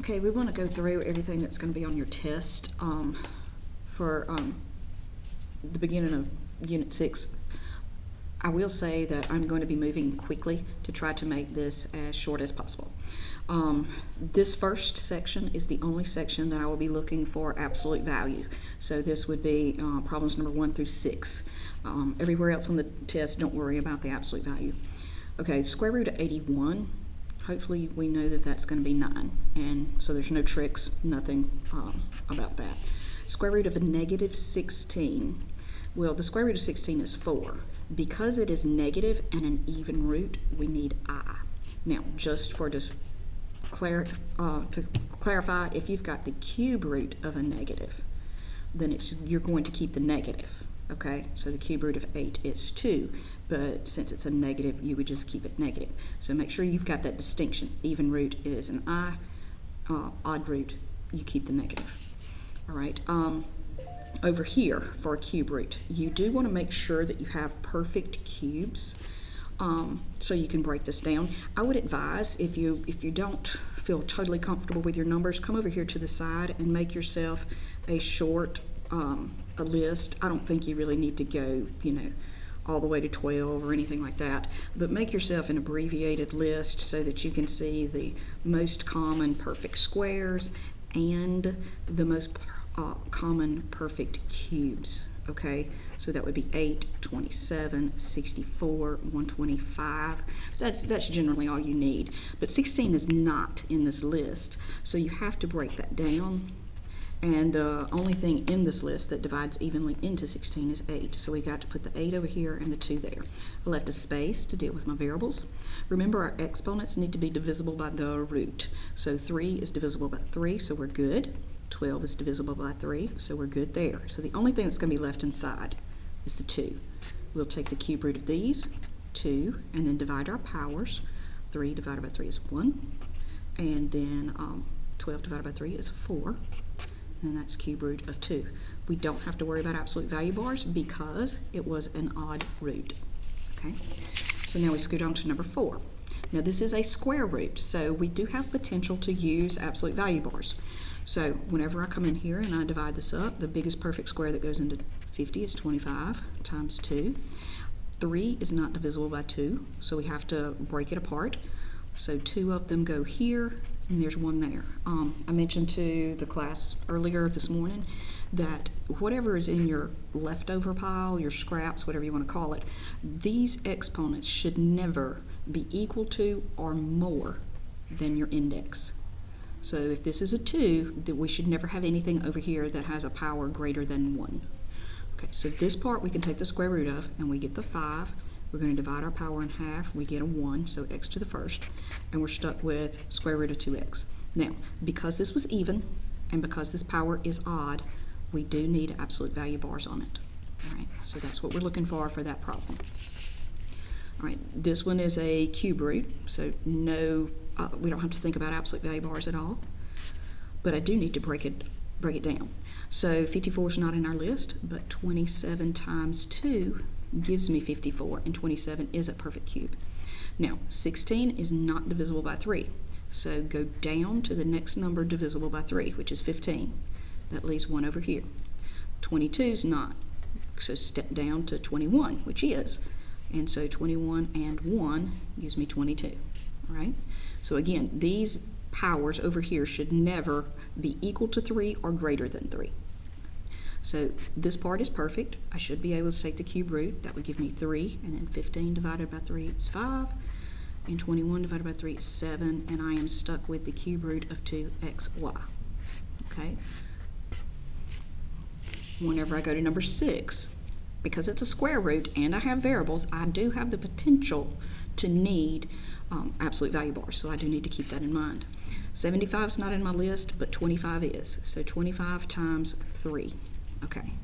Okay, we want to go through everything that's going to be on your test for the beginning of Unit 6. I will say that I'm going to be moving quickly to try to make this as short as possible. This first section is the only section that I will be looking for absolute value. So this would be problems number 1 through 6. Everywhere else on the test, don't worry about the absolute value. Okay, square root of 81. Hopefully we know that that's going to be 9, and so there's no tricks, nothing about that. Square root of a negative 16. Well, the square root of 16 is 4. Because it is negative and an even root, we need I. Now, just to clarify, if you've got the cube root of a negative, then you're going to keep the negative. Okay, so the cube root of 8 is 2, but since it's a negative, you would just keep it negative. So make sure you've got that distinction. Even root is an I, odd root, you keep the negative. All right, over here for a cube root, you do want to make sure that you have perfect cubes so you can break this down. I would advise, if you don't feel totally comfortable with your numbers, come over here to the side and make yourself a short a list. I don't think you really need to go, all the way to 12 or anything like that, but make yourself an abbreviated list so that you can see the most common perfect squares and the most common perfect cubes. Okay, so that would be 8, 27, 64, 125. That's generally all you need, but 16 is not in this list, so you have to break that down. And the only thing in this list that divides evenly into 16 is 8. So we got to put the 8 over here and the 2 there. I left a space to deal with my variables. Remember, our exponents need to be divisible by the root. So 3 is divisible by 3, so we're good. 12 is divisible by 3, so we're good there. So the only thing that's going to be left inside is the 2. We'll take the cube root of these, 2, and then divide our powers. 3 divided by 3 is 1. And then 12 divided by 3 is 4. And that's cube root of 2. We don't have to worry about absolute value bars because it was an odd root. Okay, so now we scoot on to number 4. Now this is a square root, so we do have potential to use absolute value bars. So whenever I come in here and I divide this up, the biggest perfect square that goes into 50 is 25 times 2. 3 is not divisible by 2, so we have to break it apart. So 2 of them go here, and there's 1 there. I mentioned to the class earlier this morning that whatever is in your leftover pile, your scraps, whatever you want to call it, these exponents should never be equal to or more than your index. So if this is a 2, then we should never have anything over here that has a power greater than 1. Okay, so this part we can take the square root of, and we get the 5. We're going to divide our power in half. We get a 1, so x to the first, and we're stuck with square root of 2x. Now, because this was even, and because this power is odd, we do need absolute value bars on it. All right, so that's what we're looking for that problem. All right, this one is a cube root, so no, we don't have to think about absolute value bars at all, but I do need to break it down. So 54 is not in our list, but 27 times 2 gives me 54, and 27 is a perfect cube. Now, 16 is not divisible by 3, so go down to the next number divisible by 3, which is 15. That leaves 1 over here. 22 is not, so step down to 21, which is, and so 21 and 1 gives me 22. All right, so again, these powers over here should never be equal to 3 or greater than 3. So this part is perfect. I should be able to take the cube root. That would give me 3, and then 15 divided by 3 is 5, and 21 divided by 3 is 7, and I am stuck with the cube root of 2xy. Okay. Whenever I go to number 6, because it's a square root and I have variables, I do have the potential to need absolute value bars, so I do need to keep that in mind. 75 is not in my list, but 25 is. So 25 times 3. Okay,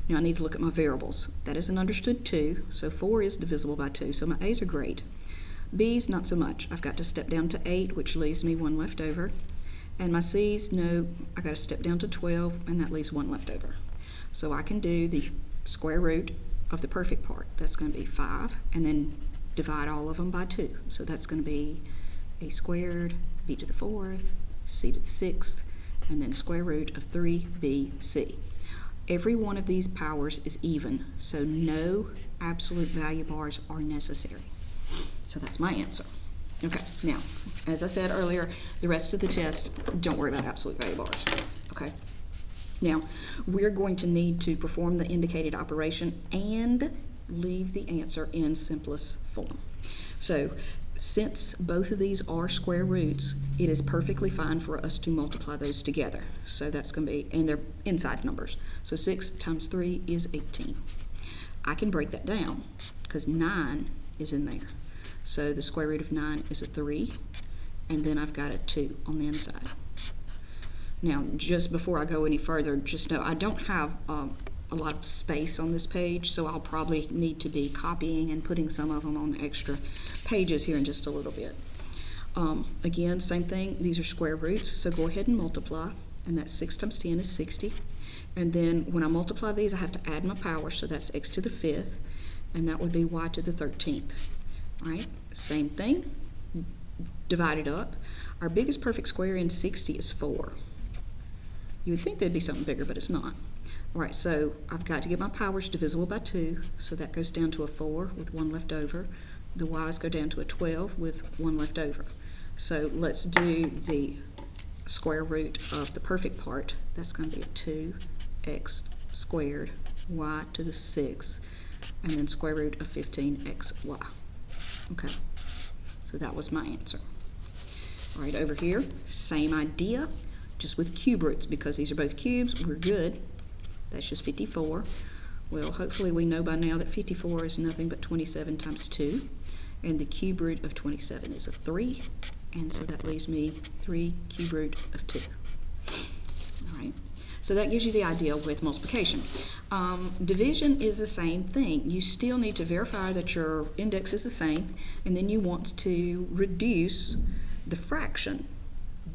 now I need to look at my variables. That is an understood 2, so 4 is divisible by 2, so my A's are great. B's, not so much. I've got to step down to 8, which leaves me 1 left over. And my C's, no, I got to step down to 12, and that leaves 1 left over. So I can do the square root of the perfect part. That's going to be 5, and then divide all of them by 2. So that's going to be a squared, b to the 4th, c to the 6th, and then square root of 3bc. Every one of these powers is even, so no absolute value bars are necessary. So that's my answer. Okay, now, as I said earlier, the rest of the test, don't worry about absolute value bars. Okay. Now, we're going to need to perform the indicated operation and leave the answer in simplest form. So, since both of these are square roots, it is perfectly fine for us to multiply those together. So that's going to be, and they're inside numbers. So 6 times 3 is 18. I can break that down because 9 is in there. So the square root of 9 is a 3, and then I've got a 2 on the inside. Now, just before I go any further, just know I don't have a lot of space on this page, so I'll probably need to be copying and putting some of them on extra pages here in just a little bit. Again, same thing, these are square roots, so go ahead and multiply, and that's 6 times 10 is 60. And then when I multiply these, I have to add my power, so that's x to the 5th, and that would be y to the 13th. All right, same thing, divided up. Our biggest perfect square in 60 is 4. You would think there'd be something bigger, but it's not. All right, so I've got to get my powers divisible by 2, so that goes down to a 4 with 1 left over. The y's go down to a 12 with 1 left over. So let's do the square root of the perfect part. That's going to be a 2x squared y to the 6th, and then square root of 15xy. Okay, so that was my answer. All right, over here, same idea, just with cube roots. Because these are both cubes, we're good. That's just 54. Well, hopefully we know by now that 54 is nothing but 27 times 2, and the cube root of 27 is a 3, and so that leaves me 3 cube root of 2. All right, so that gives you the idea with multiplication. Division is the same thing. You still need to verify that your index is the same, and then you want to reduce the fraction,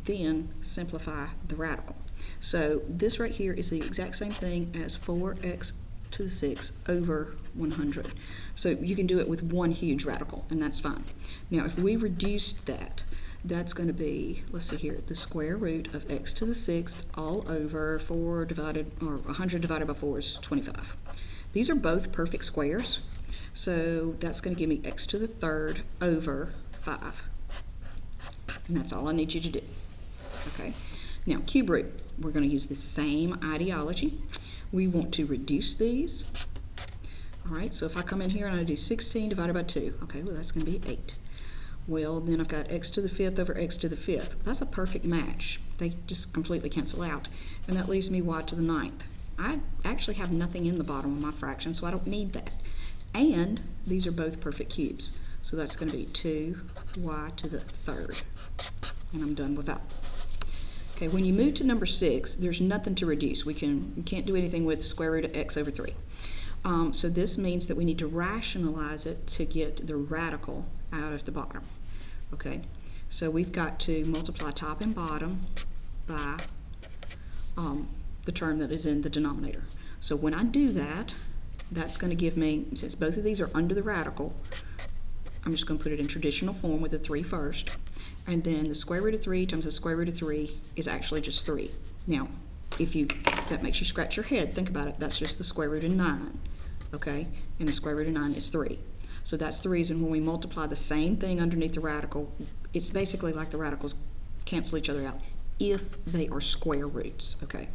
then simplify the radical. So this right here is the exact same thing as 4x to the 6th over 100. So you can do it with one huge radical, and that's fine. Now, if we reduced that, that's going to be, let's see here, the square root of x to the 6th all over 100 divided by 4 is 25. These are both perfect squares, so that's going to give me x to the 3rd over 5. And that's all I need you to do. Okay. Now, cube root, we're going to use the same ideology. We want to reduce these. All right, so if I come in here and I do 16 divided by 2, okay, well, that's going to be 8. Well, then I've got x to the 5th over x to the 5th. That's a perfect match. They just completely cancel out. And that leaves me y to the 9th. I actually have nothing in the bottom of my fraction, so I don't need that. And these are both perfect cubes. So that's going to be 2y to the 3rd. And I'm done with that. Okay, when you move to number 6, there's nothing to reduce. We can't do anything with the square root of x over 3. So this means that we need to rationalize it to get the radical out of the bottom. Okay, so we've got to multiply top and bottom by the term that is in the denominator. So when I do that, that's going to give me, since both of these are under the radical, I'm just going to put it in traditional form with the 3 first. And then the square root of 3 times the square root of 3 is actually just 3. Now, if that makes you scratch your head, think about it. That's just the square root of 9, okay? And the square root of 9 is 3. So that's the reason when we multiply the same thing underneath the radical, it's basically like the radicals cancel each other out if they are square roots, okay?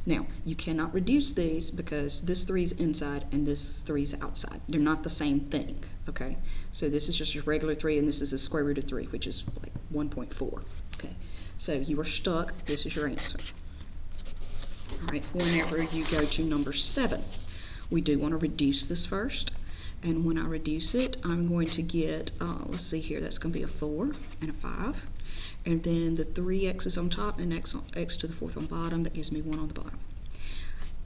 Now, you cannot reduce these because this 3 is inside and this 3 is outside. They're not the same thing, okay? So this is just a regular 3 and this is the square root of 3, which is like 1.4, okay? So you are stuck. This is your answer. All right, whenever you go to number 7, we do want to reduce this first. And when I reduce it, I'm going to get, let's see here, that's going to be a 4 and a 5. And then the 3x's on top and x to the 4th on bottom. That gives me 1 on the bottom.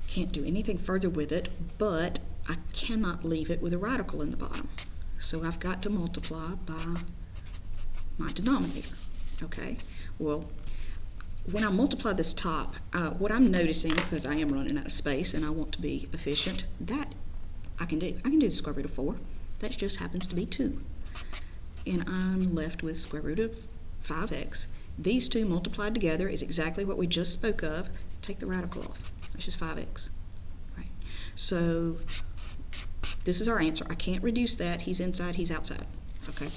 Can't do anything further with it, but I cannot leave it with a radical in the bottom. So I've got to multiply by my denominator. Okay, well, when I multiply this top, what I'm noticing, because I am running out of space and I want to be efficient, that I can do. I can do the square root of 4. That just happens to be 2. And I'm left with square root of 5x These two multiplied together is exactly what we just spoke of. Take the radical off. That's just 5x. Right. So this is our answer. I can't reduce that. He's inside, he's outside. Okay.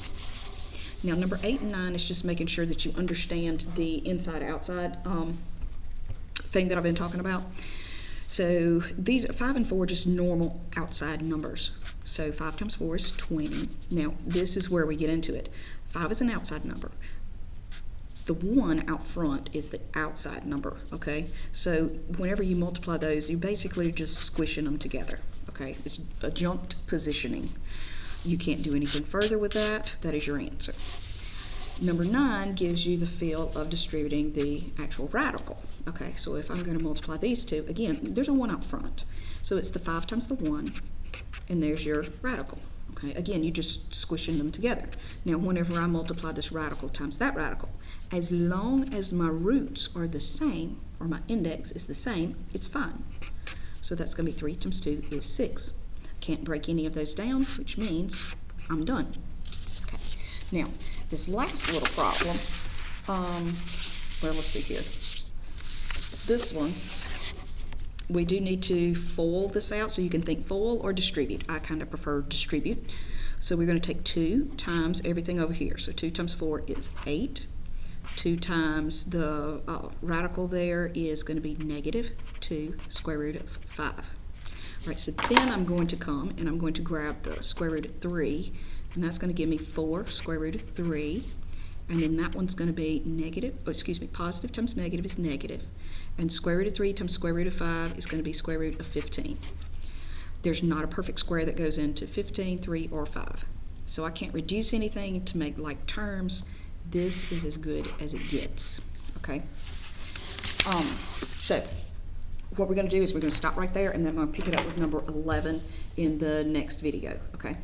Now, number 8 and 9 is just making sure that you understand the inside-outside thing that I've been talking about. So these 5 and 4 are just normal outside numbers. So 5 times 4 is 20. Now, this is where we get into it. 5 is an outside number. The 1 out front is the outside number, okay? So whenever you multiply those, you're basically just squishing them together, okay? It's adjunct positioning. You can't do anything further with that. That is your answer. Number 9 gives you the feel of distributing the actual radical. Okay, so if I'm going to multiply these two, again, there's a 1 out front. So it's the 5 times the 1, and there's your radical. Okay, again, you're just squishing them together. Now, whenever I multiply this radical times that radical, as long as my roots are the same, or my index is the same, it's fine. So that's going to be 3 times 2 is 6. Can't break any of those down, which means I'm done. Okay. Now, this last little problem, well, let's see here. This one, we do need to FOIL this out, so you can think FOIL or distribute. I kind of prefer distribute. So we're going to take 2 times everything over here. So 2 times 4 is 8. 2 times the radical there is going to be negative 2 square root of 5. All right, so then I'm going to come and I'm going to grab the square root of 3, and that's going to give me 4 square root of 3. And then that one's going to be positive times negative is negative. And square root of 3 times square root of 5 is going to be square root of 15. There's not a perfect square that goes into 15, 3, or 5. So I can't reduce anything to make like terms. This is as good as it gets, okay? So what we're going to do is we're going to stop right there, and then I'm going to pick it up with number 11 in the next video, okay?